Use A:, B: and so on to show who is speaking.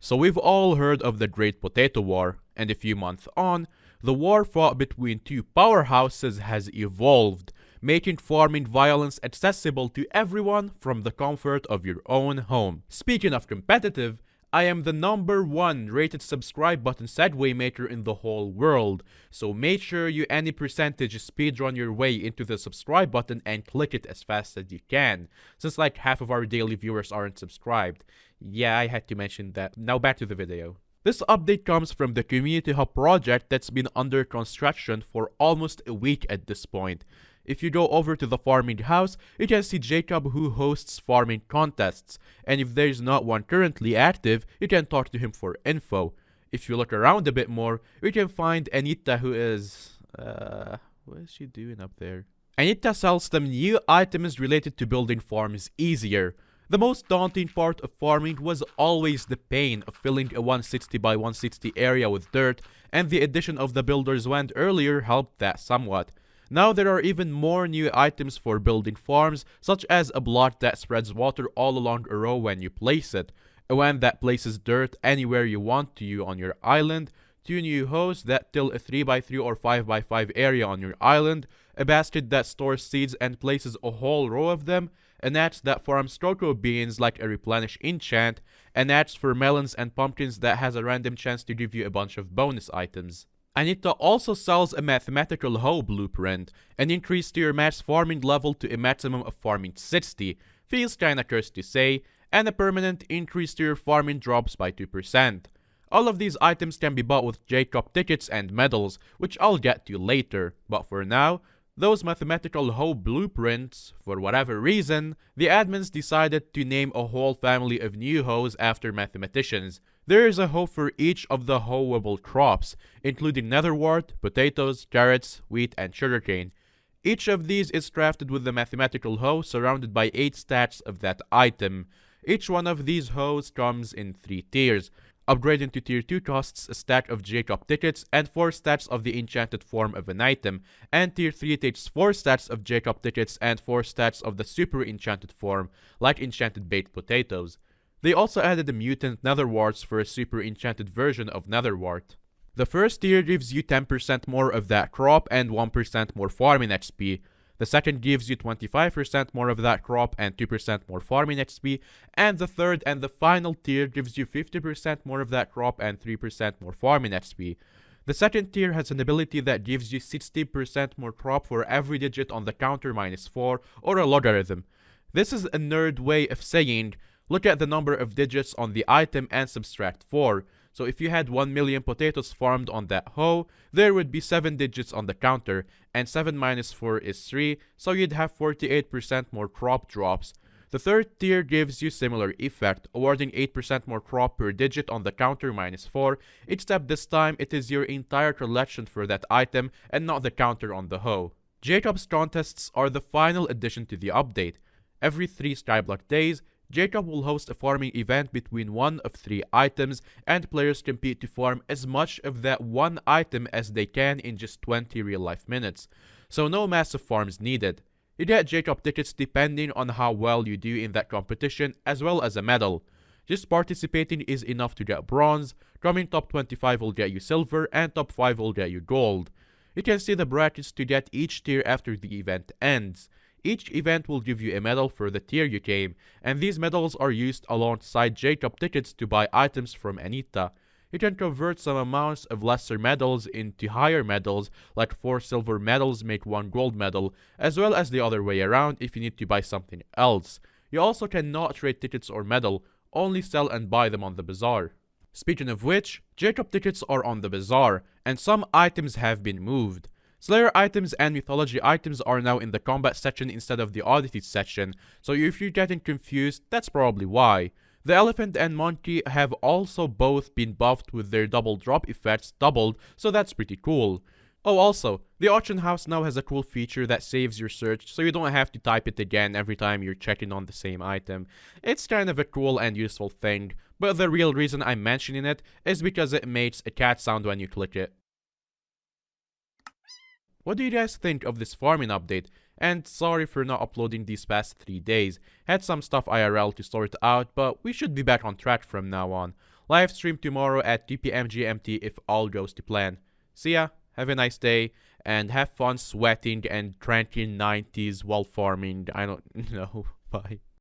A: So we've all heard of the Great Potato War, and a few months on, the war fought between two powerhouses has evolved, making farming violence accessible to everyone from the comfort of your own home. Speaking of competitive, I am the #1 rated subscribe button segue maker in the whole world, so make sure you any percentage speedrun your way into the subscribe button and click it as fast as you can, since like half of our daily viewers aren't subscribed. Yeah, I had to mention that. Now back to the video. This update comes from the Community Hub project that's been under construction for almost a week at this point. If you go over to the farming house, you can see Jacob who hosts farming contests, and if there is not one currently active, you can talk to him for info. If you look around a bit more, you can find Anita who is... what is she doing up there? Anita sells some new items related to building farms easier. The most daunting part of farming was always the pain of filling a 160 by 160 area with dirt, and the addition of the builder's wand earlier helped that somewhat. Now there are even more new items for building farms, such as a block that spreads water all along a row when you place it, a wand that places dirt anywhere you want to on your island, 2 new hoes that till a 3x3 or 5x5 area on your island, a basket that stores seeds and places a whole row of them, an axe that farms cocoa beans like a replenish enchant, an axe for melons and pumpkins that has a random chance to give you a bunch of bonus items. Anita also sells a mathematical hoe blueprint, an increase to your max farming level to a maximum of farming 60, feels kinda cursed to say, and a permanent increase to your farming drops by 2%. All of these items can be bought with Jtop tickets and medals, which I'll get to later, but for now, those mathematical hoe blueprints, for whatever reason, the admins decided to name a whole family of new hoes after mathematicians. There is a hoe for each of the hoeable crops, including netherwort, potatoes, carrots, wheat, and sugarcane. Each of these is crafted with the mathematical hoe surrounded by 8 stacks of that item. Each one of these hoes comes in 3 tiers. Upgrading to tier 2 costs a stack of Jtop tickets and 4 stacks of the enchanted form of an item, and tier 3 takes 4 stacks of Jtop tickets and 4 stacks of the super enchanted form, like enchanted baked potatoes. They also added the Mutant Netherwards for a super enchanted version of netherwort. The first tier gives you 10% more of that crop and 1% more farming XP. The second gives you 25% more of that crop and 2% more farming XP, and the third and the final tier gives you 50% more of that crop and 3% more farming XP. The second tier has an ability that gives you 60% more crop for every digit on the counter -4, or a logarithm. This is a nerd way of saying, look at the number of digits on the item and subtract 4. So if you had 1 million potatoes farmed on that hoe, there would be 7 digits on the counter, and 7 minus 4 is 3, so you'd have 48% more crop drops. The third tier gives you similar effect, awarding 8% more crop per digit on the counter -4, except this time it is your entire collection for that item and not the counter on the hoe. Jtop's contests are the final addition to the update. Every 3 Skyblock days, Jtop will host a farming event between one of 3 items, and players compete to farm as much of that one item as they can in just 20 real-life minutes, so no massive farms needed. You get Jtop tickets depending on how well you do in that competition, as well as a medal. Just participating is enough to get bronze, coming top 25 will get you silver, and top 5 will get you gold. You can see the brackets to get each tier after the event ends. Each event will give you a medal for the tier you came, and these medals are used alongside Jtop tickets to buy items from Anita. You can convert some amounts of lesser medals into higher medals, like 4 silver medals make 1 gold medal, as well as the other way around if you need to buy something else. You also cannot trade tickets or medal, only sell and buy them on the Bazaar. Speaking of which, Jtop tickets are on the Bazaar, and some items have been moved. Slayer items and mythology items are now in the combat section instead of the oddities section, so if you're getting confused, that's probably why. The elephant and monkey have also both been buffed with their double drop effects doubled, so that's pretty cool. Oh, also, the auction house now has a cool feature that saves your search, so you don't have to type it again every time you're checking on the same item. It's kind of a cool and useful thing, but the real reason I'm mentioning it is because it makes a cat sound when you click it. What do you guys think of this farming update? And sorry for not uploading these past 3 days. Had some stuff IRL to sort out, but we should be back on track from now on. Live stream tomorrow at 2 p.m. GMT if all goes to plan. See ya, have a nice day, and have fun sweating and drinking 90s while farming. I don't know. Bye.